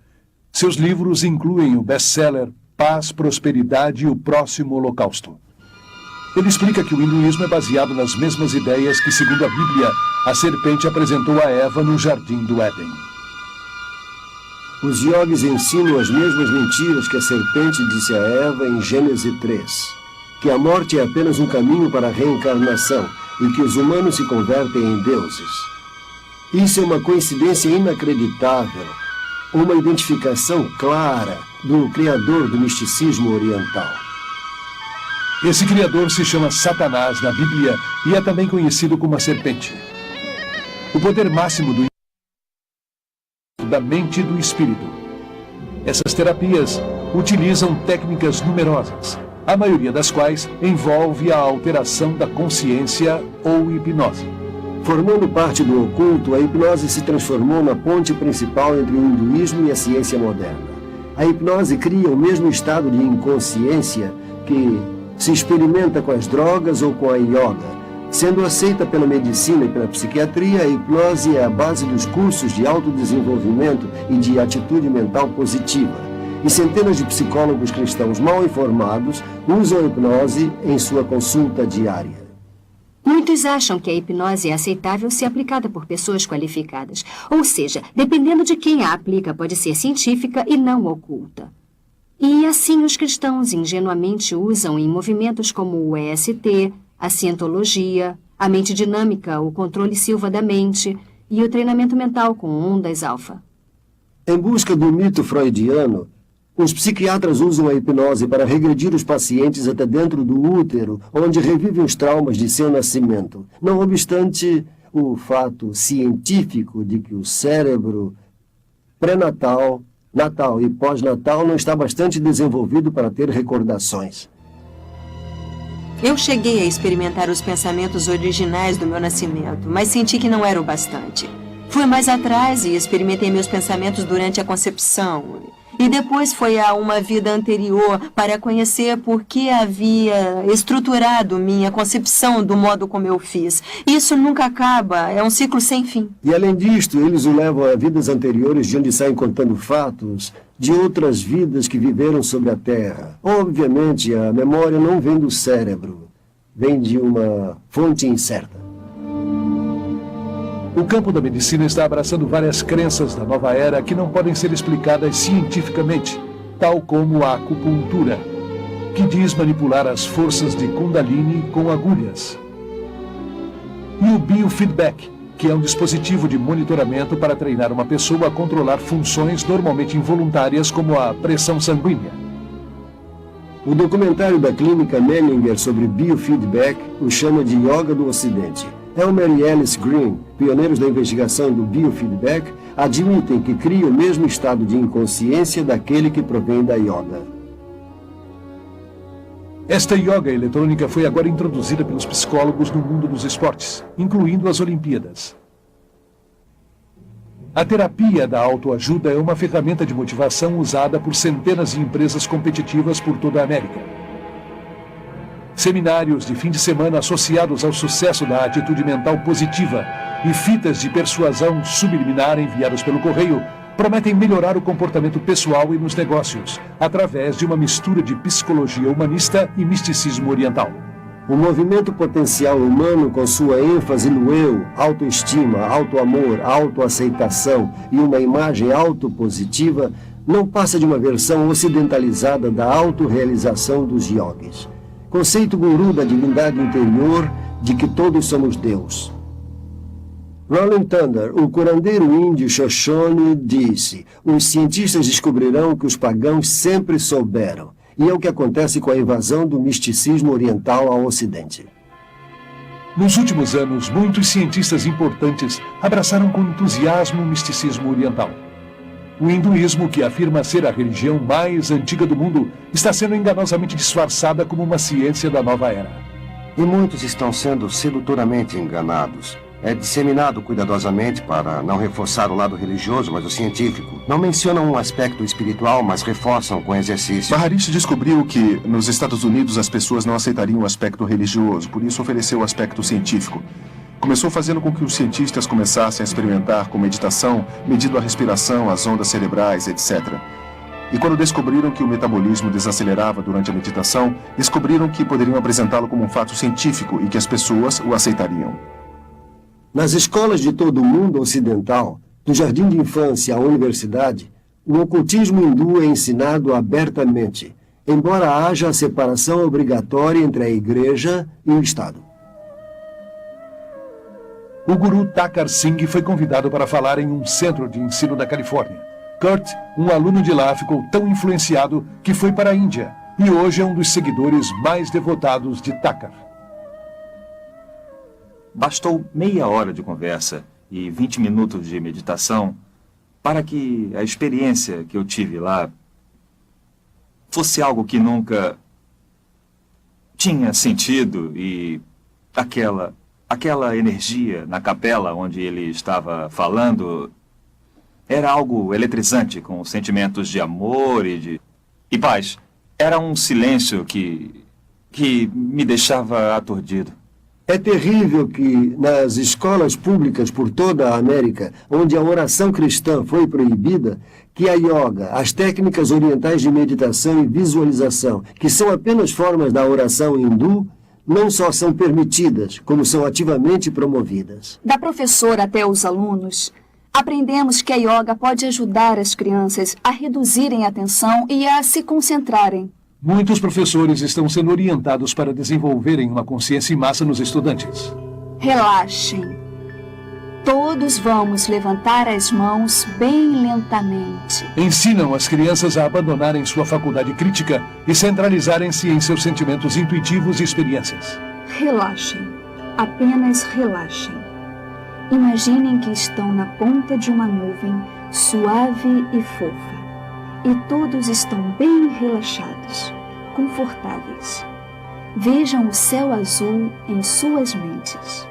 Seus livros incluem o best-seller Paz, Prosperidade e o Próximo Holocausto. Ele explica que o hinduísmo é baseado nas mesmas ideias que, segundo a Bíblia, a serpente apresentou a Eva no Jardim do Éden. Os yogis ensinam as mesmas mentiras que a serpente disse a Eva em Gênesis 3. Que a morte é apenas um caminho para a reencarnação e que os humanos se convertem em deuses. Isso é uma coincidência inacreditável, uma identificação clara do criador do misticismo oriental. Esse criador se chama Satanás na Bíblia e é também conhecido como a serpente. O poder máximo da mente e do espírito Essas terapias utilizam técnicas numerosas, a maioria das quais envolve a alteração da consciência ou hipnose. Formando parte do oculto, a hipnose se transformou na ponte principal entre o hinduísmo e a ciência moderna. A hipnose cria o mesmo estado de inconsciência que se experimenta com as drogas ou com a yoga. Sendo aceita pela medicina e pela psiquiatria, a hipnose é a base dos cursos de autodesenvolvimento e de atitude mental positiva. E centenas de psicólogos cristãos mal informados usam a hipnose em sua consulta diária. Muitos acham que a hipnose é aceitável se aplicada por pessoas qualificadas. Ou seja, dependendo de quem a aplica, pode ser científica e não oculta. E assim os cristãos ingenuamente usam em movimentos como o EST, a cientologia, a mente dinâmica, o controle Silva da mente e o treinamento mental com ondas alfa. Em busca do mito freudiano, os psiquiatras usam a hipnose para regredir os pacientes até dentro do útero, onde revivem os traumas de seu nascimento. Não obstante o fato científico de que o cérebro pré-natal, natal e pós-natal não está bastante desenvolvido para ter recordações. Eu cheguei a experimentar os pensamentos originais do meu nascimento, mas senti que não era o bastante. Fui mais atrás e experimentei meus pensamentos durante a concepção. E depois foi a uma vida anterior para conhecer por que havia estruturado minha concepção do modo como eu fiz. Isso nunca acaba, é um ciclo sem fim. E além disto, eles o levam a vidas anteriores de onde saem contando fatos de outras vidas que viveram sobre a Terra. Obviamente, a memória não vem do cérebro, vem de uma fonte incerta. O campo da medicina está abraçando várias crenças da nova era que não podem ser explicadas cientificamente, tal como a acupuntura, que diz manipular as forças de Kundalini com agulhas. E o biofeedback, que é um dispositivo de monitoramento para treinar uma pessoa a controlar funções normalmente involuntárias como a pressão sanguínea. O documentário da Clínica Menninger sobre biofeedback o chama de Yoga do Ocidente. Elmer e Alice Green, pioneiros da investigação do biofeedback, admitem que cria o mesmo estado de inconsciência daquele que provém da yoga. Esta yoga eletrônica foi agora introduzida pelos psicólogos no mundo dos esportes, incluindo as Olimpíadas. A terapia da autoajuda é uma ferramenta de motivação usada por centenas de empresas competitivas por toda a América. Seminários de fim de semana associados ao sucesso da atitude mental positiva e fitas de persuasão subliminar enviadas pelo correio prometem melhorar o comportamento pessoal e nos negócios, através de uma mistura de psicologia humanista e misticismo oriental. O movimento potencial humano, com sua ênfase no eu, autoestima, autoamor, autoaceitação e uma imagem autopositiva, não passa de uma versão ocidentalizada da autorrealização dos yogis. Conceito guru da divindade interior de que todos somos Deus. Rolling Thunder, o curandeiro índio Shoshone, disse: os cientistas descobrirão que os pagãos sempre souberam. E é o que acontece com a invasão do misticismo oriental ao Ocidente. Nos últimos anos, muitos cientistas importantes abraçaram com entusiasmo o misticismo oriental. O hinduísmo, que afirma ser a religião mais antiga do mundo, está sendo enganosamente disfarçada como uma ciência da nova era. E muitos estão sendo sedutoramente enganados. É disseminado cuidadosamente para não reforçar o lado religioso, mas o científico. Não mencionam um aspecto espiritual, mas reforçam com exercício. Maharishi descobriu que nos Estados Unidos as pessoas não aceitariam o aspecto religioso, por isso ofereceu o aspecto científico. Começou fazendo com que os cientistas começassem a experimentar com meditação, medindo a respiração, as ondas cerebrais, etc. E quando descobriram que o metabolismo desacelerava durante a meditação, descobriram que poderiam apresentá-lo como um fato científico e que as pessoas o aceitariam. Nas escolas de todo o mundo ocidental, do jardim de infância à universidade, o ocultismo hindu é ensinado abertamente, embora haja a separação obrigatória entre a igreja e o Estado. O guru Thakar Singh foi convidado para falar em um centro de ensino da Califórnia. Kurt, um aluno de lá, ficou tão influenciado que foi para a Índia e hoje é um dos seguidores mais devotados de Thakar. Bastou meia hora de conversa e 20 minutos de meditação para que a experiência que eu tive lá fosse algo que nunca tinha sentido e aquela energia na capela onde ele estava falando era algo eletrizante, com sentimentos de amor e paz. Era um silêncio que me deixava aturdido. É terrível que nas escolas públicas por toda a América, onde a oração cristã foi proibida, que a yoga, as técnicas orientais de meditação e visualização, que são apenas formas da oração hindu, não só são permitidas, como são ativamente promovidas. Da professora até os alunos, aprendemos que a yoga pode ajudar as crianças a reduzirem a tensão e a se concentrarem. Muitos professores estão sendo orientados para desenvolverem uma consciência em massa nos estudantes. Relaxem. Todos vamos levantar as mãos bem lentamente. Ensinam as crianças a abandonarem sua faculdade crítica e centralizarem-se em seus sentimentos intuitivos e experiências. Relaxem. Apenas relaxem. Imaginem que estão na ponta de uma nuvem suave e fofa. E todos estão bem relaxados, confortáveis. Vejam o céu azul em suas mentes.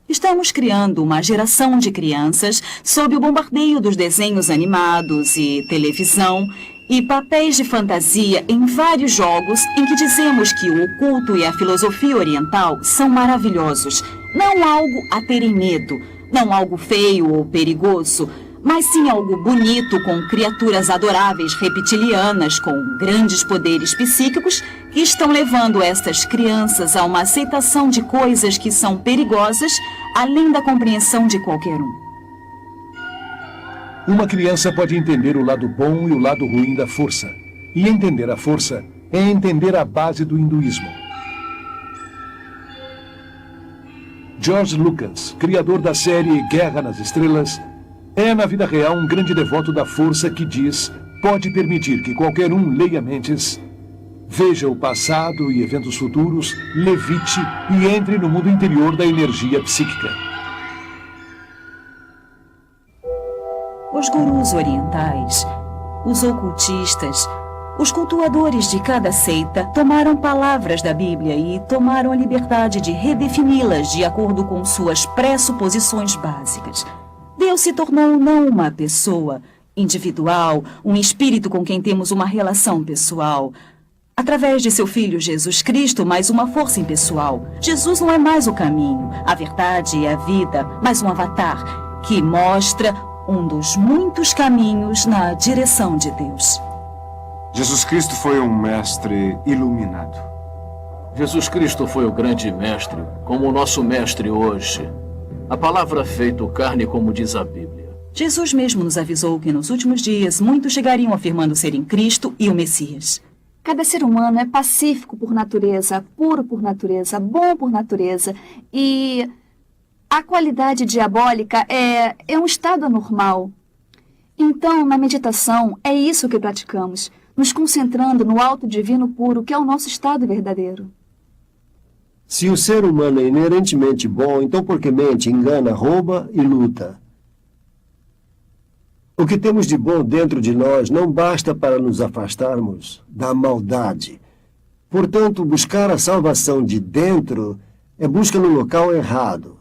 Estamos criando uma geração de crianças sob o bombardeio dos desenhos animados e televisão e papéis de fantasia em vários jogos em que dizemos que o oculto e a filosofia oriental são maravilhosos. Não algo a terem medo, não algo feio ou perigoso, mas sim algo bonito com criaturas adoráveis reptilianas com grandes poderes psíquicos que estão levando estas crianças a uma aceitação de coisas que são perigosas além da compreensão de qualquer um. Uma criança pode entender o lado bom e o lado ruim da força. E entender a força é entender a base do hinduísmo. George Lucas, criador da série Guerra nas Estrelas, é, na vida real, um grande devoto da força que diz, pode permitir que qualquer um leia mentes, veja o passado e eventos futuros, levite e entre no mundo interior da energia psíquica. Os gurus orientais, os ocultistas, os cultuadores de cada seita tomaram palavras da Bíblia e tomaram a liberdade de redefini-las de acordo com suas pressuposições básicas. Deus se tornou não uma pessoa individual, um espírito com quem temos uma relação pessoal. Através de seu Filho Jesus Cristo, mais uma força impessoal. Jesus não é mais o caminho, a verdade e a vida, mas um avatar que mostra um dos muitos caminhos na direção de Deus. Jesus Cristo foi um mestre iluminado. Jesus Cristo foi o grande mestre, como o nosso mestre hoje. A palavra feito carne, como diz a Bíblia. Jesus mesmo nos avisou que nos últimos dias muitos chegariam afirmando serem Cristo e o Messias. Cada ser humano é pacífico por natureza, puro por natureza, bom por natureza. E a qualidade diabólica é um estado anormal. Então, na meditação, é isso que praticamos, nos concentrando no alto divino puro, que é o nosso estado verdadeiro. Se o ser humano é inerentemente bom, então por que mente, engana, rouba e luta? O que temos de bom dentro de nós não basta para nos afastarmos da maldade. Portanto, buscar a salvação de dentro é busca no local errado.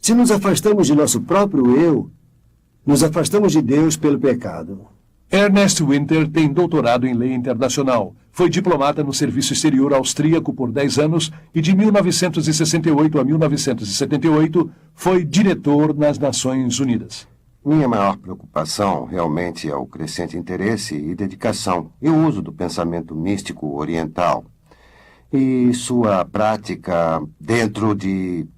Se nos afastamos de nosso próprio eu, nos afastamos de Deus pelo pecado. Ernest Winter tem doutorado em lei internacional. Foi diplomata no Serviço Exterior Austríaco por 10 anos e de 1968 a 1978 foi diretor nas Nações Unidas. Minha maior preocupação realmente é o crescente interesse e dedicação e o uso do pensamento místico oriental e sua prática dentro de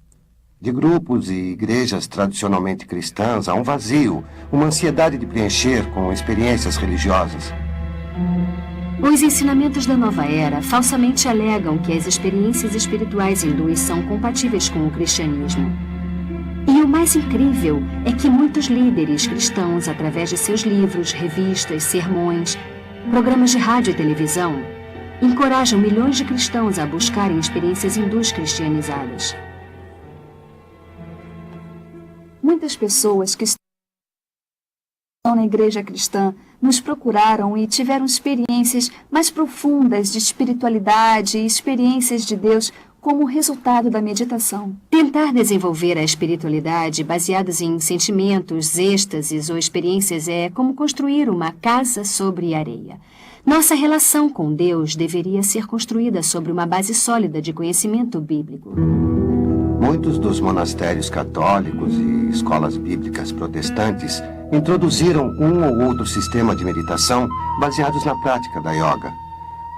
grupos e igrejas tradicionalmente cristãs. Há um vazio, uma ansiedade de preencher com experiências religiosas. Os ensinamentos da nova era falsamente alegam que as experiências espirituais hindus são compatíveis com o cristianismo. E o mais incrível é que muitos líderes cristãos, através de seus livros, revistas, sermões, programas de rádio e televisão, encorajam milhões de cristãos a buscarem experiências hindus cristianizadas. Muitas pessoas que estão na igreja cristã nos procuraram e tiveram experiências mais profundas de espiritualidade e experiências de Deus como resultado da meditação. Tentar desenvolver a espiritualidade baseados em sentimentos, êxtases ou experiências é como construir uma casa sobre areia. Nossa relação com Deus deveria ser construída sobre uma base sólida de conhecimento bíblico. Muitos dos monastérios católicos e escolas bíblicas protestantes introduziram um ou outro sistema de meditação baseados na prática da yoga.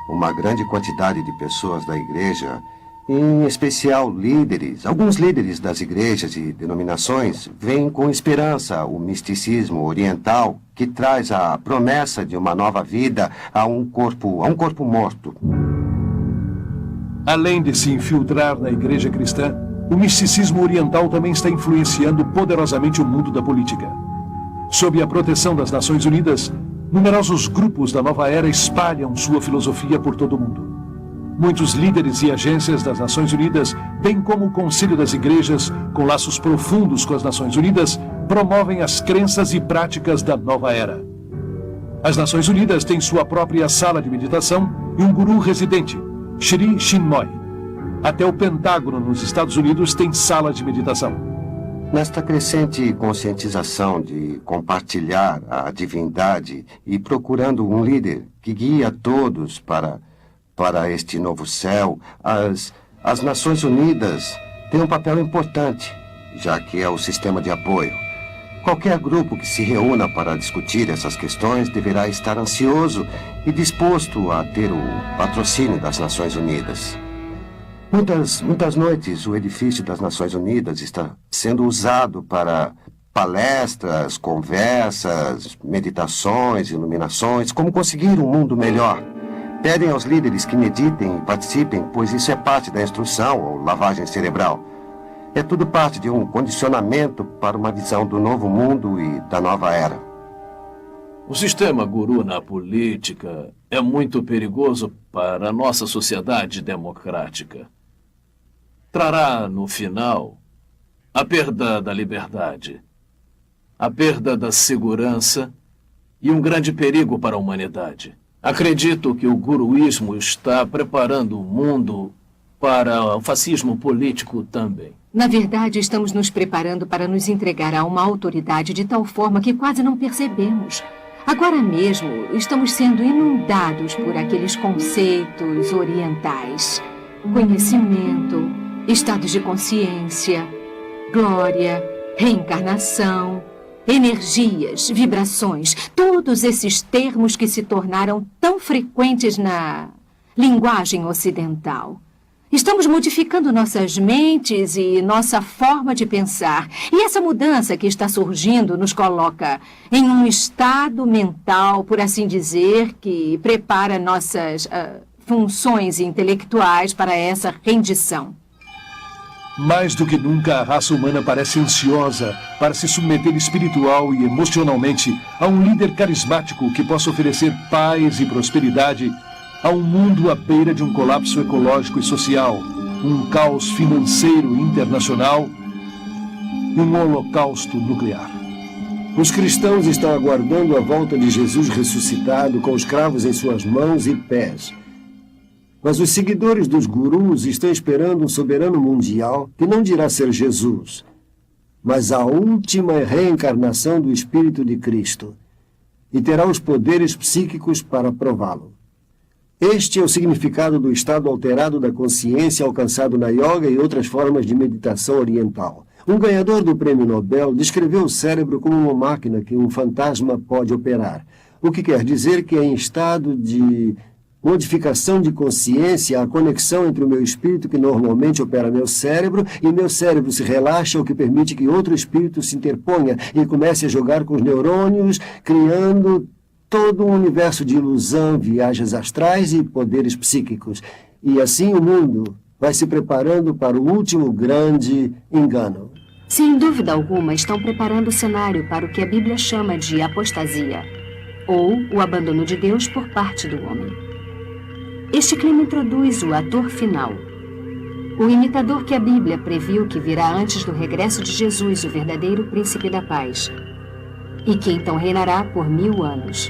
Uma grande quantidade de pessoas da igreja, em especial líderes, alguns líderes das igrejas e denominações, veem com esperança o misticismo oriental que traz a promessa de uma nova vida a um corpo morto. Além de se infiltrar na igreja cristã, o misticismo oriental também está influenciando poderosamente o mundo da política. Sob a proteção das Nações Unidas, numerosos grupos da nova era espalham sua filosofia por todo o mundo. Muitos líderes e agências das Nações Unidas, bem como o Conselho das Igrejas, com laços profundos com as Nações Unidas, promovem as crenças e práticas da nova era. As Nações Unidas têm sua própria sala de meditação e um guru residente, Sri Chinmoy. Até o Pentágono nos Estados Unidos tem sala de meditação. Nesta crescente conscientização de compartilhar a divindade e procurando um líder que guie a todos para este novo céu, as Nações Unidas têm um papel importante, já que é o sistema de apoio. Qualquer grupo que se reúna para discutir essas questões deverá estar ansioso e disposto a ter o patrocínio das Nações Unidas. Muitas noites, o edifício das Nações Unidas está sendo usado para palestras, conversas, meditações, iluminações, como conseguir um mundo melhor. Pedem aos líderes que meditem e participem, pois isso é parte da instrução ou lavagem cerebral. É tudo parte de um condicionamento para uma visão do novo mundo e da nova era. O sistema guru na política é muito perigoso para a nossa sociedade democrática. Trará, no final, a perda da liberdade, a perda da segurança e um grande perigo para a humanidade. Acredito que o guruísmo está preparando o mundo para o fascismo político também. Na verdade, estamos nos preparando para nos entregar a uma autoridade de tal forma que quase não percebemos. Agora mesmo, estamos sendo inundados por aqueles conceitos orientais. Conhecimento, estados de consciência, glória, reencarnação, energias, vibrações, todos esses termos que se tornaram tão frequentes na linguagem ocidental. Estamos modificando nossas mentes e nossa forma de pensar. E essa mudança que está surgindo nos coloca em um estado mental, por assim dizer, que prepara nossas funções intelectuais para essa rendição. Mais do que nunca, a raça humana parece ansiosa para se submeter espiritual e emocionalmente a um líder carismático que possa oferecer paz e prosperidade a um mundo à beira de um colapso ecológico e social, um caos financeiro internacional e um holocausto nuclear. Os cristãos estão aguardando a volta de Jesus ressuscitado com os cravos em suas mãos e pés. Mas os seguidores dos gurus estão esperando um soberano mundial que não dirá ser Jesus, mas a última reencarnação do Espírito de Cristo, e terá os poderes psíquicos para prová-lo. Este é o significado do estado alterado da consciência alcançado na yoga e outras formas de meditação oriental. Um ganhador do Prêmio Nobel descreveu o cérebro como uma máquina que um fantasma pode operar, o que quer dizer que em estado de modificação de consciência, a conexão entre o meu espírito, que normalmente opera meu cérebro, e meu cérebro se relaxa, o que permite que outro espírito se interponha e comece a jogar com os neurônios, criando todo um universo de ilusão, viagens astrais e poderes psíquicos. E assim o mundo vai se preparando para o último grande engano. Sem dúvida alguma, estão preparando o cenário para o que a Bíblia chama de apostasia, ou o abandono de Deus por parte do homem. Este clima introduz o ator final, O imitador que a Bíblia previu que virá antes do regresso de Jesus, o verdadeiro príncipe da paz, e que então reinará por 1000 anos.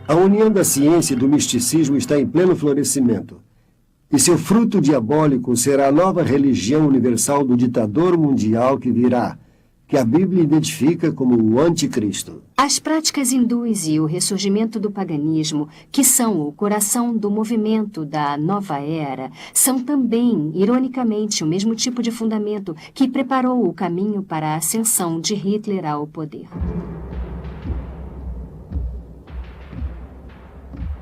A união da ciência e do misticismo está em pleno florescimento. E seu fruto diabólico será a nova religião universal do ditador mundial que virá, que a Bíblia identifica como o anticristo. As práticas hindus e o ressurgimento do paganismo, que são o coração do movimento da nova era, são também, ironicamente, o mesmo tipo de fundamento que preparou o caminho para a ascensão de Hitler ao poder.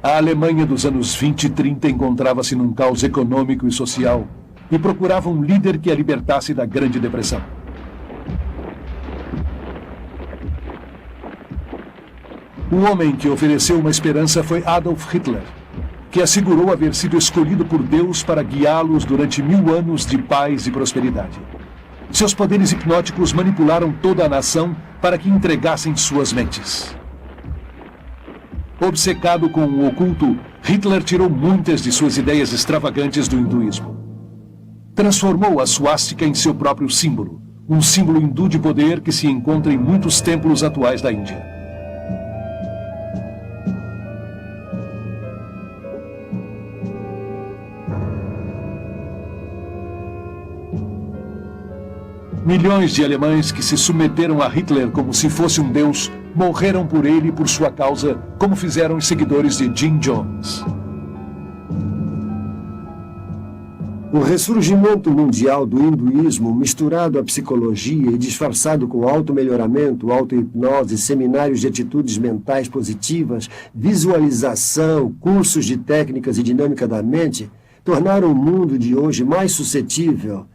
A Alemanha dos anos 20 e 30 encontrava-se num caos econômico e social e procurava um líder que a libertasse da Grande Depressão. O homem que ofereceu uma esperança foi Adolf Hitler, que assegurou haver sido escolhido por Deus para guiá-los durante 1000 anos de paz e prosperidade. Seus poderes hipnóticos manipularam toda a nação para que entregassem suas mentes. Obcecado com o oculto, Hitler tirou muitas de suas ideias extravagantes do hinduísmo. Transformou a suástica em seu próprio símbolo, um símbolo hindu de poder que se encontra em muitos templos atuais da Índia. Milhões de alemães que se submeteram a Hitler como se fosse um deus, morreram por ele e por sua causa, como fizeram os seguidores de Jim Jones. O ressurgimento mundial do hinduísmo, misturado à psicologia e disfarçado com auto-melhoramento, auto-hipnose, seminários de atitudes mentais positivas, visualização, cursos de técnicas e dinâmica da mente, tornaram o mundo de hoje mais suscetível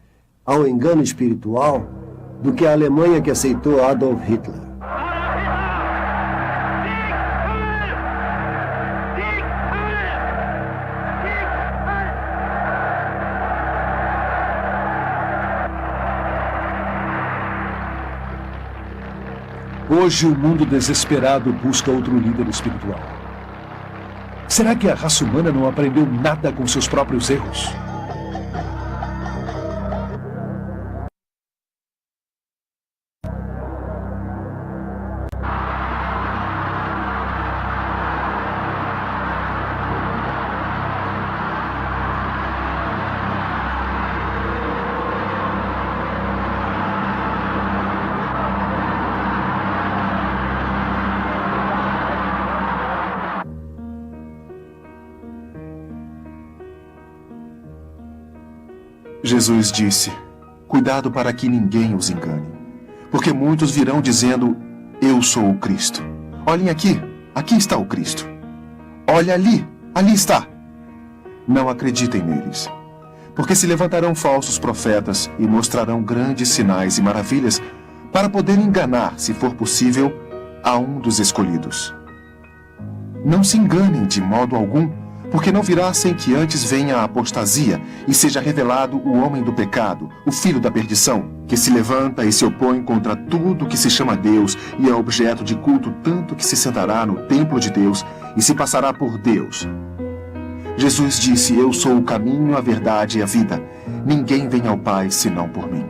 ao engano espiritual do que a Alemanha que aceitou Adolf Hitler. Hoje o mundo desesperado busca outro líder espiritual. Será que a raça humana não aprendeu nada com seus próprios erros? Jesus disse: cuidado para que ninguém os engane, porque muitos virão dizendo: eu sou o Cristo. Olhem aqui, aqui está o Cristo. Olha ali, ali está. Não acreditem neles, porque se levantarão falsos profetas e mostrarão grandes sinais e maravilhas para poder enganar, se for possível, a um dos escolhidos. Não se enganem de modo algum, porque não virá sem que antes venha a apostasia e seja revelado o homem do pecado, o filho da perdição, que se levanta e se opõe contra tudo que se chama Deus e é objeto de culto, tanto que se sentará no templo de Deus e se passará por Deus. Jesus disse: eu sou o caminho, a verdade e a vida. Ninguém vem ao Pai senão por mim.